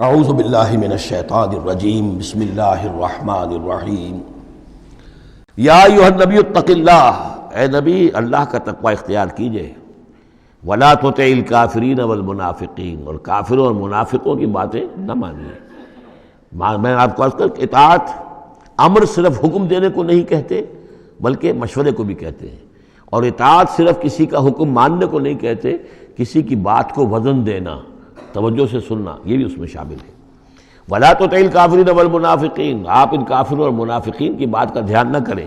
اعوذ باللہ من الشیطان الرجیم بسم اللہ الرحمن الرحیم یا ایھا النبی اتق اللہ، اے نبی اللہ کا تقوی اختیار کیجئے، ولا تطع الکافرین والمنافقین، اور کافروں اور منافقوں کی باتیں نہ مانیے۔ میں آپ کو عرض کر اطاعت امر صرف حکم دینے کو نہیں کہتے بلکہ مشورے کو بھی کہتے ہیں، اور اطاعت صرف کسی کا حکم ماننے کو نہیں کہتے، کسی کی بات کو وزن دینا، توجہ سے سننا، یہ بھی اس میں شامل ہے۔ وَلَا تُطِعِ الْكَافِرِينَ وَالْمُنَافِقِينَ، آپ ان کافروں اور منافقین کی بات کا دھیان نہ کریں۔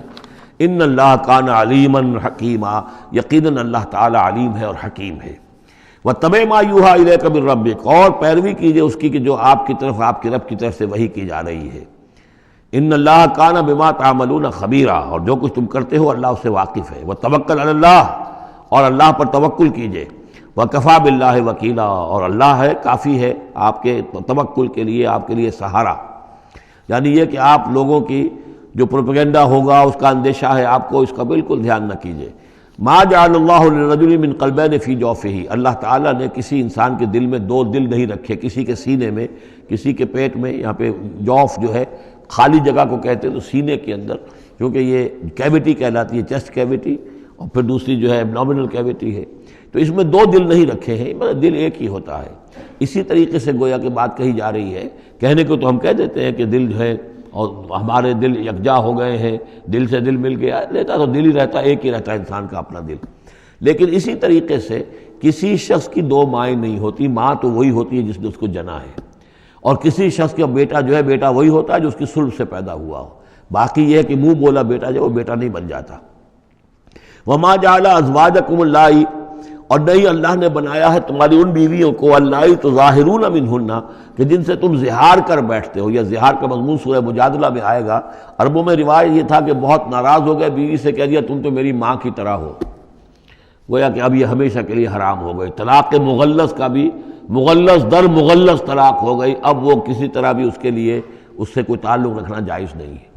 ان اللہ کان علیما حکیما، یقیناً اللہ تعالی علیم ہے اور حکیم ہے۔ وَاتَّبِعْ مَا يُوحَىٰ إِلَيْكَ مِن رَّبِّكَ، اور پیروی کیجئے اس کی کہ جو آپ کی طرف آپ کے رب کی طرف سے وحی کی جا رہی ہے۔ ان اللہ کان بما تعملون خبیرا، اور جو کچھ تم کرتے ہو اللہ اس سے واقف ہے۔ وَتَوَکَّلْ عَلَى اللَّهِ، اور اللہ پر توکل کیجئے۔ وَكَفَىٰ بِاللَّهِ وَكِيلًا، اور اللہ ہے کافی ہے آپ کے توکل کے لیے، آپ کے لیے سہارا۔ یعنی یہ کہ آپ لوگوں کی جو پروپیگنڈا ہوگا اس کا اندیشہ ہے آپ کو، اس کا بالکل دھیان نہ کیجئے۔ مَا جَعَلَ اللَّهُ لِلرَّجُلِ مِن قَلْبَيْنِ فِي جَوْفِهِ، اللہ تعالیٰ نے کسی انسان کے دل میں دو دل نہیں رکھے، کسی کے سینے میں، کسی کے پیٹ میں، یہاں پہ جوف جو ہے خالی جگہ کو کہتے ہیں، تو سینے کے اندر، کیونکہ یہ کیویٹی کہلاتی ہے، چیسٹ کیویٹی، اور پھر دوسری جو ہے ایبڈومینل کیویٹی ہے، تو اس میں دو دل نہیں رکھے ہیں، مگر دل ایک ہی ہوتا ہے۔ اسی طریقے سے گویا کہ بات کہی جا رہی ہے، کہنے کو تو ہم کہہ دیتے ہیں کہ دل جو ہے اور ہمارے دل یکجا ہو گئے ہیں، دل سے دل مل گیا، لیتا تو دل ہی رہتا، ایک ہی رہتا ہے انسان کا اپنا دل۔ لیکن اسی طریقے سے کسی شخص کی دو مائیں نہیں ہوتی، ماں تو وہی ہوتی ہے جس نے اس کو جنا ہے، اور کسی شخص کا بیٹا جو ہے بیٹا وہی ہوتا ہے جو اس کی صلب سے پیدا ہوا ہو۔ باقی یہ ہے کہ منہ بولا بیٹا جو وہ بیٹا نہیں بن جاتا۔ وَمَا جَعَلَ أَزْوَاجَكُمُ اللَّائِي، اور نہیں اللہ نے بنایا ہے تمہاری ان بیویوں کو، اللَّائِي تُظَاہِرُونَ مِنْهُنَّ، کہ جن سے تم زہار کر بیٹھتے ہو۔ یا زہار کا مضمون سورہ مجادلہ میں آئے گا۔ عربوں میں روایت یہ تھا کہ بہت ناراض ہو گئے، بیوی سے کہہ دیا تم تو میری ماں کی طرح ہو، گویا کہ اب یہ ہمیشہ کے لیے حرام ہو گئے۔ طلاق مغلظ کا بھی مغلظ در مغلظ طلاق ہو گئی، اب وہ کسی طرح بھی اس کے لیے اس سے کوئی تعلق رکھنا جائز نہیں ہے۔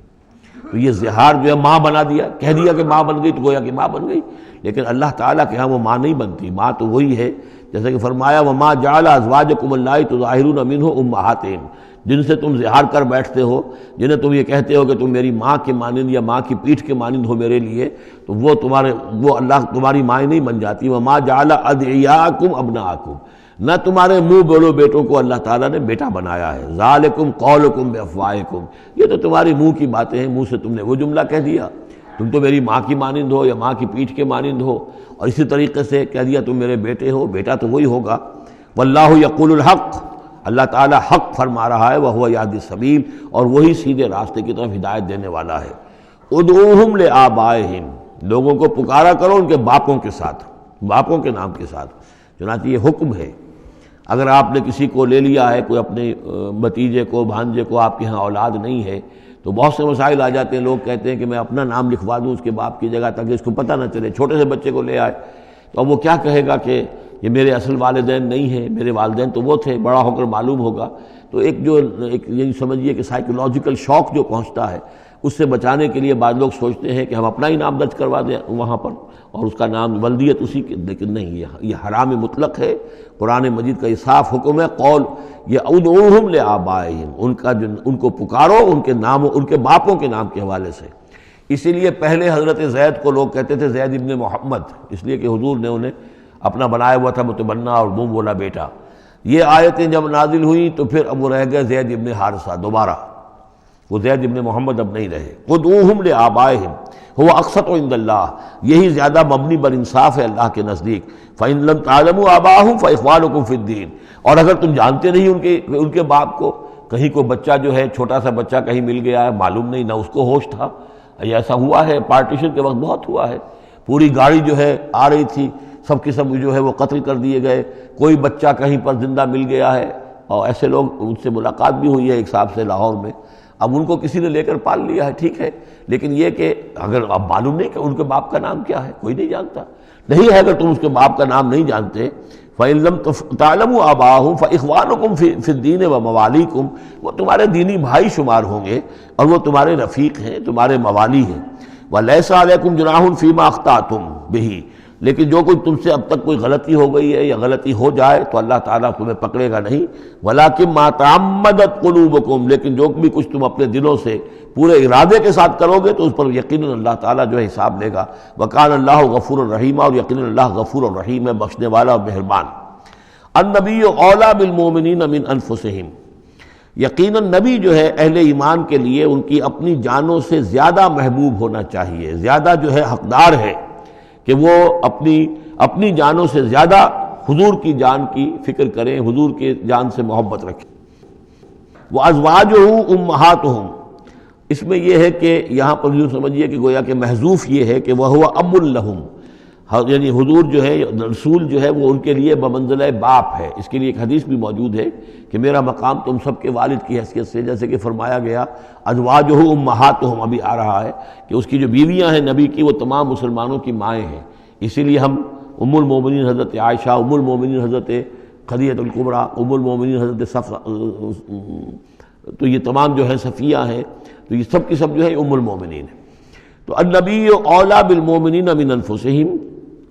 تو یہ زہار جو ہے ماں بنا دیا، کہہ دیا کہ ماں بن گئی تو گویا کہ ماں بن گئی، لیکن اللہ تعالیٰ کے ہاں وہ ماں نہیں بنتی، ماں تو وہی ہے، جیسے کہ فرمایا وَمَا جَعَلَ أَزْوَاجَكُمُ اللَّائِي تُظَاهِرُونَ مِنْهُ أُمَّهَاتِهِمْ، جن سے تم زہار کر بیٹھتے ہو، جنہیں تم یہ کہتے ہو کہ تم میری ماں کے مانند یا ماں کی پیٹھ کے مانند ہو میرے لیے، تو وہ اللہ تمہاری مائیں نہیں بن جاتی۔ وَمَا جَعَلَ أَدْعِيَاءَكُمْ أَبْنَاءَكُمْ، نہ تمہارے منہ بولو بیٹوں کو اللہ تعالیٰ نے بیٹا بنایا ہے۔ ذالکم قولکم بافواہکم، یہ تو تمہاری منہ کی باتیں ہیں، منہ سے تم نے وہ جملہ کہہ دیا، تم تو میری ماں کی مانند ہو یا ماں کی پیٹھ کے مانند ہو، اور اسی طریقے سے کہہ دیا تم میرے بیٹے ہو، بیٹا تو وہی ہوگا۔ واللہ یقول الحق، اللہ تعالیٰ حق فرما رہا ہے، وہو یہدی السبیل، اور وہی سیدھے راستے کی طرف ہدایت دینے والا ہے۔ ادعوہم لآبائہم، لوگوں کو پکارا کرو ان کے باپوں کے ساتھ، باپوں کے نام کے ساتھ۔ چنانچہ یہ حکم ہے، اگر آپ نے کسی کو لے لیا ہے، کوئی اپنے بھتیجے کو، بھانجے کو، آپ کے ہاں اولاد نہیں ہے، تو بہت سے مسائل آ جاتے ہیں، لوگ کہتے ہیں کہ میں اپنا نام لکھوا دوں اس کے باپ کی جگہ تاکہ اس کو پتہ نہ چلے، چھوٹے سے بچے کو لے آئے تو اب وہ کیا کہے گا کہ یہ میرے اصل والدین نہیں ہیں، میرے والدین تو وہ تھے، بڑا ہو کر معلوم ہوگا۔ تو ایک یہ سمجھیے کہ سائیکولوجیکل شوق جو پہنچتا ہے، اس سے بچانے کے لیے بعض لوگ سوچتے ہیں کہ ہم اپنا ہی نام درج کروا دیں وہاں پر، اور اس کا نام ولدیت اسی کے، لیکن نہیں، یہ حرام مطلق ہے۔ قرآن مجید کا یہ صاف حکم ہے، قول یہ ادعوہم لآبائہم، ان کو پکارو ان کے نام، ان کے باپوں کے نام کے حوالے سے۔ اسی لیے پہلے حضرت زید کو لوگ کہتے تھے زید ابن محمد، اس لیے کہ حضور نے انہیں اپنا بنایا ہوا تھا متبنہ، اور منہ بولا بیٹا۔ یہ آیتیں جب نازل ہوئیں تو پھر اب وہ رہ گئے زید ابن حارثہ، دوبارہ وہ زید ابن محمد اب نہیں رہے۔ ادعوہم لآبائہم هو اقسط عند اللہ، یہی زیادہ مبنی بر انصاف ہے اللہ کے نزدیک۔ فإن لم تعلموا آباءهم فإخوانكم في الدین، اور اگر تم جانتے نہیں ان کے باپ کو، کہیں کوئی بچہ جو ہے، چھوٹا سا بچہ کہیں مل گیا ہے، معلوم نہیں، نہ اس کو ہوش تھا، ایسا ہوا ہے پارٹیشن کے وقت بہت ہوا ہے، پوری گاڑی جو ہے آ رہی تھی، سب کے سب جو ہے وہ قتل کر دیے گئے، کوئی بچہ کہیں پر زندہ مل گیا ہے، اور ایسے لوگ، ان سے ملاقات بھی ہوئی ہے ایک صاحب سے لاہور میں، اب ان کو کسی نے لے کر پال لیا ہے، ٹھیک ہے، لیکن یہ کہ اگر اب معلوم نہیں کہ ان کے باپ کا نام کیا ہے، کوئی نہیں جانتا، نہیں ہے، اگر تم اس کے باپ کا نام نہیں جانتے، فَإِن لَمْ تَعْلَمُوا آبَاءَهُمْ فَإِخْوَانُكُمْ فِي الدِّينِ وَمَوَالِيكُمْ، وہ تمہارے دینی بھائی شمار ہوں گے، اور وہ تمہارے رفیق ہیں، تمہارے موالی ہیں۔ وَلَيْسَ عَلَيْكُمْ جُنَاحٌ فِيمَا أَخْطَأْتُمْ بِهِ، لیکن جو کوئی تم سے اب تک کوئی غلطی ہو گئی ہے یا غلطی ہو جائے تو اللہ تعالیٰ تمہیں پکڑے گا نہیں، وَلَٰكِن مَا تَعَمَّدَتْ قُلُوبُكُمْ، لیکن جو بھی کچھ تم اپنے دلوں سے پورے ارادے کے ساتھ کرو گے تو اس پر یقیناً اللہ تعالیٰ جو ہے حساب لے گا۔ وَكَانَ اللَّهُ غَفُورًا رَحِيمًا، اور یقیناً اللہ غفور الرحیم ہے، بخشنے والا اور مہربان۔ النبی اولیٰ بالمؤمنین من انفسہم، یقیناً نبی جو ہے اہل ایمان کے لیے ان کی اپنی جانوں سے زیادہ محبوب ہونا چاہیے، زیادہ جو ہے حقدار ہے کہ وہ اپنی جانوں سے زیادہ حضور کی جان کی فکر کریں، حضور کی جان سے محبت رکھیں۔ وَأَزْوَاجُهُ أُمَّهَاتُهُمْ، اس میں یہ ہے کہ یہاں پر یوں سمجھیے کہ گویا کہ محذوف یہ ہے کہ وَهُوَ أَبٌ لَهُمْ، یعنی حضور جو ہے رسول جو ہے وہ ان کے لیے بمنزلہ باپ ہے۔ اس کے لیے ایک حدیث بھی موجود ہے کہ میرا مقام تم سب کے والد کی حیثیت سے، جیسے کہ فرمایا گیا ازواجہ امہاتہم، ابھی آ رہا ہے کہ اس کی جو بیویاں ہیں نبی کی وہ تمام مسلمانوں کی مائیں ہیں۔ اسی لیے ہم ام المومنین حضرت عائشہ، ام المومنین حضرت خدیجہ الکبریٰ، ام المومنین حضرت صفیہ، تو یہ تمام جو ہے صفیہ ہیں، تو یہ سب کی سب جو ہے ام المومنین ہیں۔ تو النبی اولیٰ بالمؤمنین من انفسہم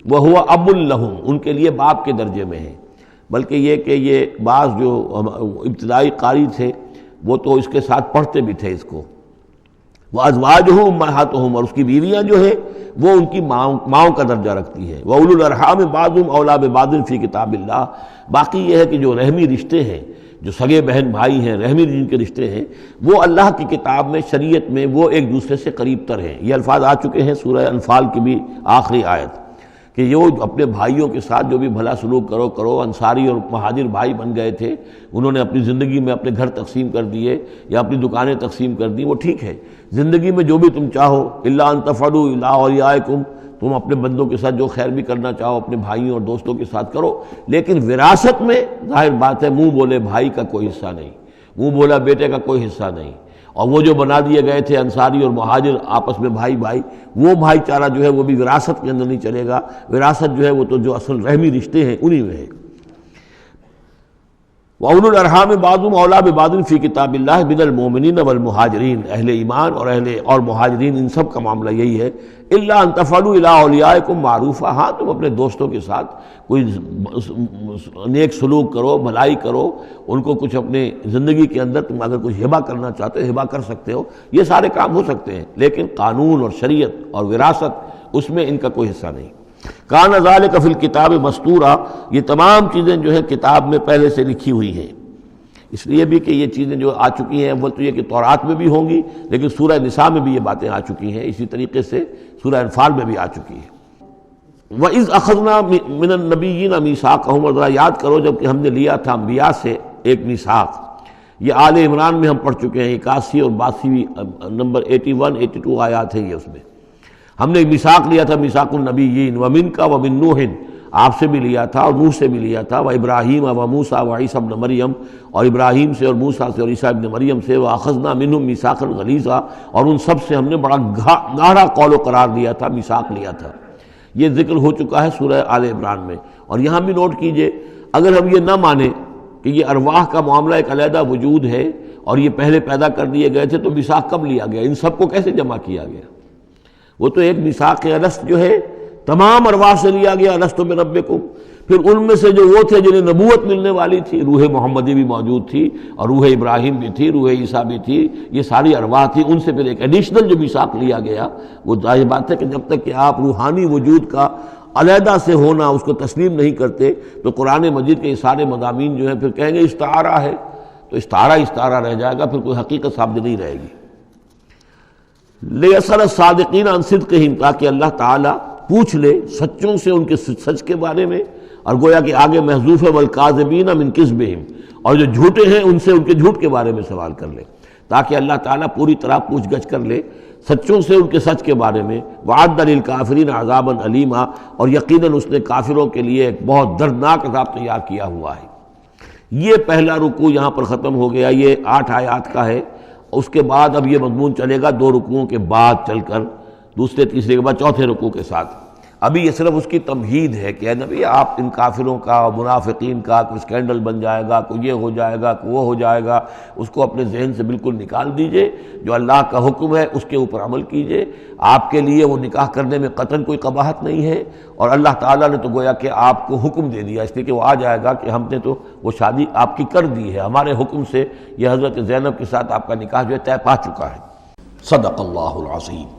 وَهُوَ أَبٌ لَهُمْ، ان کے لیے باپ کے درجے میں ہے۔ بلکہ یہ کہ یہ بعض جو ابتدائی قاری تھے وہ تو اس کے ساتھ پڑھتے بھی تھے اس کو، وَأَزْوَاجُهُ أُمَّهَاتُهُم، اور اس کی بیویاں جو ہے وہ ان کی ماؤں کا درجہ رکھتی ہے۔ وَأُولُو الْأَرْحَامِ بَعْضُهُمْ أَوْلَىٰ بِبَعْضٍ فِي كِتَابِ اللَّهِ، باقی یہ ہے کہ جو رحمی رشتے ہیں، جو سگے بہن بھائی ہیں، رحمی جن کے رشتے ہیں، وہ اللہ کی کتاب میں، شریعت میں وہ ایک دوسرے سے قریب تر ہیں۔ یہ الفاظ آ چکے ہیں سورہ انفال کی بھی آخری آیت کہ یہ اپنے بھائیوں کے ساتھ جو بھی بھلا سلوک کرو۔ انصاری اور مہاجر بھائی بن گئے تھے، انہوں نے اپنی زندگی میں اپنے گھر تقسیم کر دیے یا اپنی دکانیں تقسیم کر دی، وہ ٹھیک ہے۔ زندگی میں جو بھی تم چاہو، الا ان تفعلوا الی اولیاءکم، تم اپنے بندوں کے ساتھ جو خیر بھی کرنا چاہو اپنے بھائیوں اور دوستوں کے ساتھ کرو، لیکن وراثت میں ظاہر بات ہے منہ بولے بھائی کا کوئی حصہ نہیں، منہ بولا بیٹے کا کوئی حصہ نہیں۔ اور وہ جو بنا دیے گئے تھے انصاری اور مہاجر آپس میں بھائی، وہ بھائی چارہ جو ہے وہ بھی وراثت کے اندر نہیں چلے گا۔ وراثت جو ہے وہ تو جو اصل رحمی رشتے ہیں انہی میں ہے۔ وَأُولُو الْأَرْحَامِ بَعْضُهُمْ أَوْلَىٰ بِبَعْضٍ فِي كِتَابِ اللَّهِ مِنَ الْمُؤْمِنِينَ وَالْمُهَاجِرِينَ، اہل ایمان اور مہاجرین ان سب کا معاملہ یہی ہے۔ إِلَّا أَن تَفْعَلُوا إِلَىٰ أَوْلِيَائِكُمْ مَعْرُوفًا، ہاں تم اپنے دوستوں کے ساتھ کوئی نیک سلوک کرو، بھلائی کرو، ان کو کچھ اپنے زندگی کے اندر تم اگر کچھ ہبہ کرنا چاہتے ہو ہبہ کر سکتے ہو، یہ سارے کام ہو سکتے ہیں، لیکن قانون اور شریعت اور وراثت اس میں ان کا کوئی حصہ نہیں۔ کان ذالک فی الکتاب مستورا، یہ تمام چیزیں جو ہیں کتاب میں پہلے سے لکھی ہوئی ہیں۔ اس لیے بھی کہ یہ چیزیں جو آ چکی ہیں، اول تو یہ کہ تورات میں بھی ہوں گی، لیکن سورہ نساء میں بھی یہ باتیں آ چکی ہیں، اسی طریقے سے سورہ انفال میں بھی آ چکی ہیں۔ وَإِذْ أَخَذْنَا مِنَ النَّبِيِّينَ مِيثَاقَهُمْ، اور ذرا یاد کرو جب کہ ہم نے لیا تھا انبیاء سے ایک میثاق۔ یہ آل عمران میں ہم پڑھ چکے ہیں، 81 اور 82 نمبر 81 82 آیات ہیں یہ، اس میں ہم نے ایک میثاق لیا تھا، میثاق النبیین، ومنک ومن نوح، آپ سے بھی لیا تھا اور نوح سے بھی لیا تھا، وابراہیم وموسیٰ وعیسیٰ ابن مریم، اور ابراہیم سے اور موسیٰ سے اور عیسیٰ ابن مریم سے، وَأَخَذْنَا مِنْهُمْ مِيثَاقًا غَلِيظًا، اور ان سب سے ہم نے بڑا گاڑھا قول و قرار لیا تھا، میثاق لیا تھا۔ یہ ذکر ہو چکا ہے سورہ آل عمران میں۔ اور یہاں بھی نوٹ کیجئے، اگر ہم یہ نہ مانیں کہ یہ ارواح کا معاملہ ایک علیحدہ وجود ہے اور یہ پہلے پیدا کر دیے گئے تھے، تو میثاق کب لیا گیا؟ ان سب کو کیسے جمع کیا گیا؟ وہ تو ایک میثاق الست جو ہے تمام ارواح سے لیا گیا، الست بربکم، پھر ان میں سے جو وہ تھے جنہیں نبوت ملنے والی تھی، روح محمدی بھی موجود تھی اور روح ابراہیم بھی تھی، روح عیسیٰ بھی تھی، یہ ساری ارواح تھی، ان سے پھر ایک ایڈیشنل جو میثاق لیا گیا۔ وہ ظاہر بات ہے کہ جب تک کہ آپ روحانی وجود کا علیحدہ سے ہونا اس کو تسلیم نہیں کرتے تو قرآن مجید کے یہ سارے مضامین جو ہیں پھر کہیں گے استعارہ ہے، تو استعارہ رہ جائے گا، پھر کوئی حقیقت ثابت نہیں رہے گی۔ لِيَسْأَلَ الصَّادِقِينَ عَنْ صِدْقِهِمْ، تاکہ اللہ تعالیٰ پوچھ لے سچوں سے ان کے سچ کے بارے میں، اور گویا کہ آگے محذوف ہے وَالْكَاذِبِينَ مِنْ كِذْبِهِمْ، اور جو جھوٹے ہیں ان سے ان کے جھوٹ کے بارے میں سوال کر لے، تاکہ اللہ تعالیٰ پوری طرح پوچھ گچھ کر لے سچوں سے ان کے سچ کے بارے میں۔ وَعَدَّ لِلْكَافِرِينَ عَذَابًا أَلِيمًا، اور یقیناً اس نے کافروں کے لیے ایک بہت دردناک عذاب تیار کیا ہوا ہے۔ یہ پہلا رکوع یہاں پر ختم ہو گیا، یہ 8 آیات کا ہے۔ اس کے بعد اب یہ مضمون چلے گا 2 رکوعوں کے بعد چل کر، دوسرے تیسرے کے بعد چوتھے رکوع کے ساتھ۔ ابھی یہ صرف اس کی تمہید ہے کہ اے نبی آپ ان کافروں کا اور منافقین کا کوئی اسکینڈل بن جائے گا، کوئی یہ ہو جائے گا، کوئی وہ ہو جائے گا، اس کو اپنے ذہن سے بالکل نکال دیجئے، جو اللہ کا حکم ہے اس کے اوپر عمل کیجئے۔ آپ کے لیے وہ نکاح کرنے میں قطعاً کوئی قباحت نہیں ہے، اور اللہ تعالیٰ نے تو گویا کہ آپ کو حکم دے دیا، اس لیے کہ وہ آ جائے گا کہ ہم نے تو وہ شادی آپ کی کر دی ہے، ہمارے حکم سے یہ حضرت زینب کے ساتھ آپ کا نکاح جو ہے طے پا چکا ہے۔ صدق اللہ العظیم۔